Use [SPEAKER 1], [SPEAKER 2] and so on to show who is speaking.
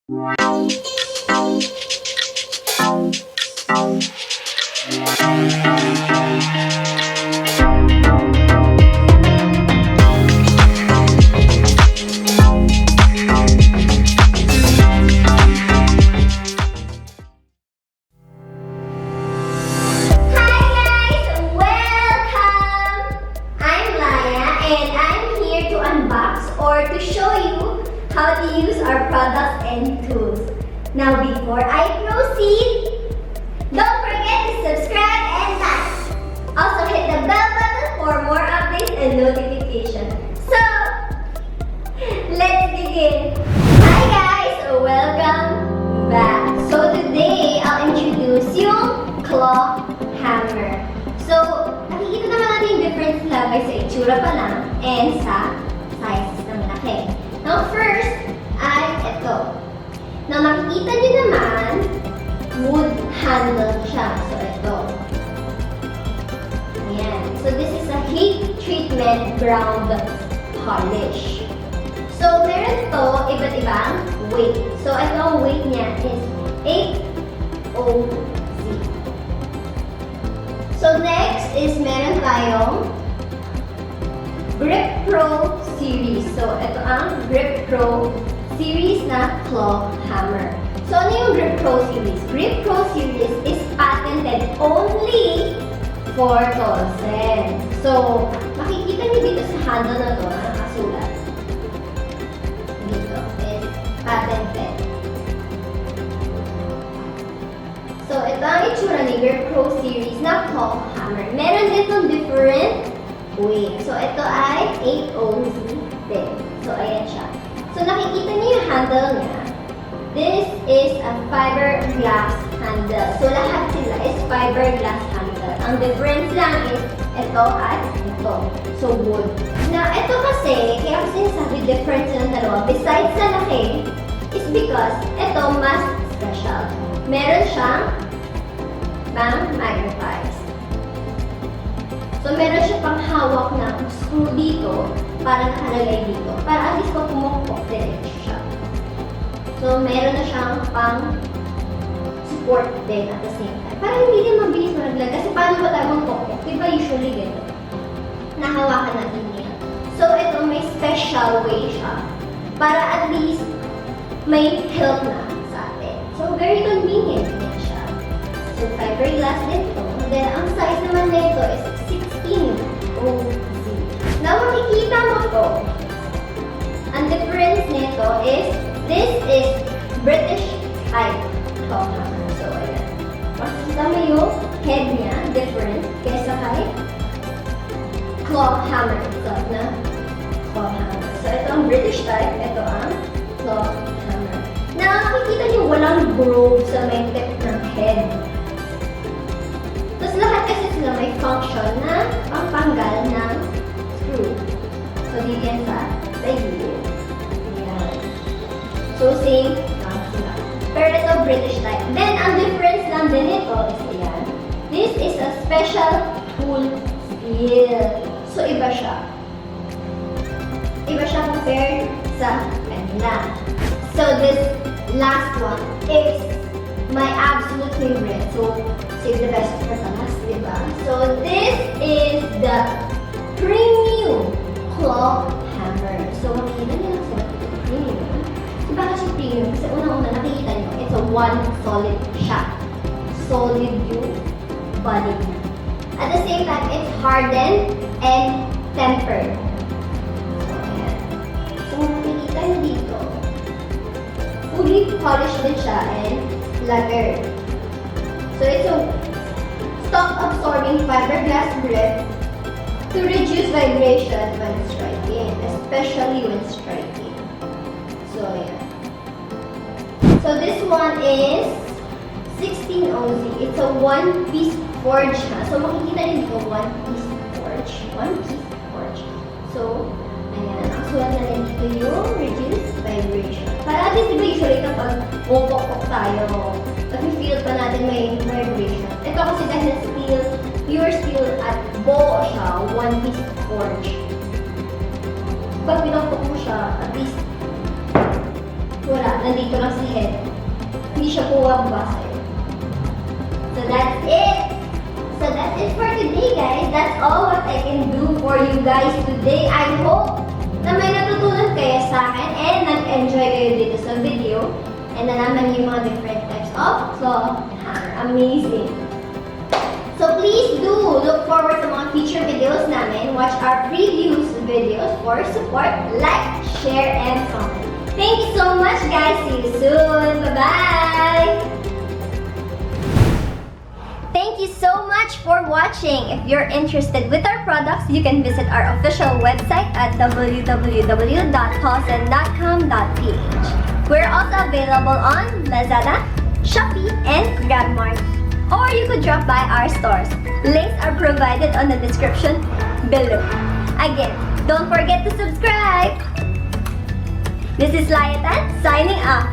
[SPEAKER 1] To show you how to use our products and tools. Now before I proceed, don't forget to subscribe and like. Also hit the bell button for more updates and notifications. So, let's begin. Hi guys! Welcome back. So today, I'll introduce yung claw hammer. So, nakikita naman natin yung difference labay sa itsura pa lang and sa sizes ng laki. Now first, ay ito. Now makikita nyo naman, wood handle siya. So ito. Ayan. So this is a heat treatment ground polish. So meron to iba't ibang weight. So ito ang weight niya is 8 oz. So next is meron tayong GRIPPRO series. So, ito ang GRIPPRO series na claw hammer. So, ano yung GRIPPRO series? GRIPPRO series is patented only for Tolsen. So, makikita niyo dito sa handle na to, nakasulat. Dito is patented. So, ito ang itsura ni GRIPPRO series na claw hammer. Meron ditong different weight. So, ito ay 8 oz din. So, ayan siya. So, nakikita niyo yung handle niya. This is a fiberglass handle. So, lahat sila is fiberglass handle. Ang difference lang is ito at ito. So, wood. Now, ito kasi, kaya kasi sinasabi difference ng dalawa, besides sa laki, is because ito mas special. Meron siyang magnetize. So, meron siya pang hawak na screw dito para nakalagay dito. Para at least pag pumukpok, diretso siya. So, meron na siyang pang support din at the same time. Para hindi din mabilis malaglag. Kasi paano ba tayo magpukpok? Diba usually gano'n? Nahawakan natin niya. So, ito may special way siya. Para at least may help na sa atin. So, very convenient din siya. So, fiberglass din ito. Then, ang size naman nito is 16 oz. Now, makikita mo to. Ang difference nito is, this is British type claw hammer. So, ayan. Makikita mo yung head niya, different, kaysa kay claw hammer itself na claw hammer. So, ito ang British type, ito ang claw hammer. Now, makikita niyo walang groove sa may tip ng head. Tapos lahat kasi sila may function na pangtanggal ng screw. So, dito yan sa gilid. Ayan. So, same lang sila. Pero ito, British type. Then, ang difference lang din ito is ayan. This is a special tool steel. So, iba siya. Iba siya compared sa kanila. So, this last one is my absolute favorite. So, save the best for the last, diba? So, this is the premium claw hammer. So, makikita nyo lang sa premium. Diba kasi premium? Kasi unang-una nakikita nyo, it's a one solid shot. Solid yung body niya. At the same time, it's hardened and tempered. So, ayan. So, makikita nyo dito, fully polished din siya and laggered. So, it's a shock-absorbing fiberglass grip to reduce vibration when striking, especially when striking. So, yeah. So, this one is 16 oz. It's a one-piece forge. So, makikita niyo dito, one-piece forge. One-piece forge. So, ayan. Ang sulat na rin dito yung reduce vibration. Para at least, diba usually kapag pupok-pok tayo, feel pa natin may vibration. Ito kasi dahil steel, pure steel at buo siya, one-piece forge. Pag pinupok mo siya, at least Wala, nandito lang sa head. Hindi siya puwababa sa'yo. So that's it! So that's it for today, guys. That's all what I can do for you guys today. I hope na may natutunan kayo sa akin and nag-enjoy kayo dito sa video. And nalaman niyo yung mga different types of claw hanger. Amazing! So please do look forward to mga future videos namin. Watch our previous videos for support, like, share, and comment. Thank you so much, guys. See you soon. Bye-bye! Thank you so much for watching. If you're interested with our products, you can visit our official website at www.tolsen.com.ph. We're also available on Lazada, Shopee, and GRABMART. Or you could drop by our stores. Links are provided on the description below. Again, don't forget to subscribe! This is Layatan signing off.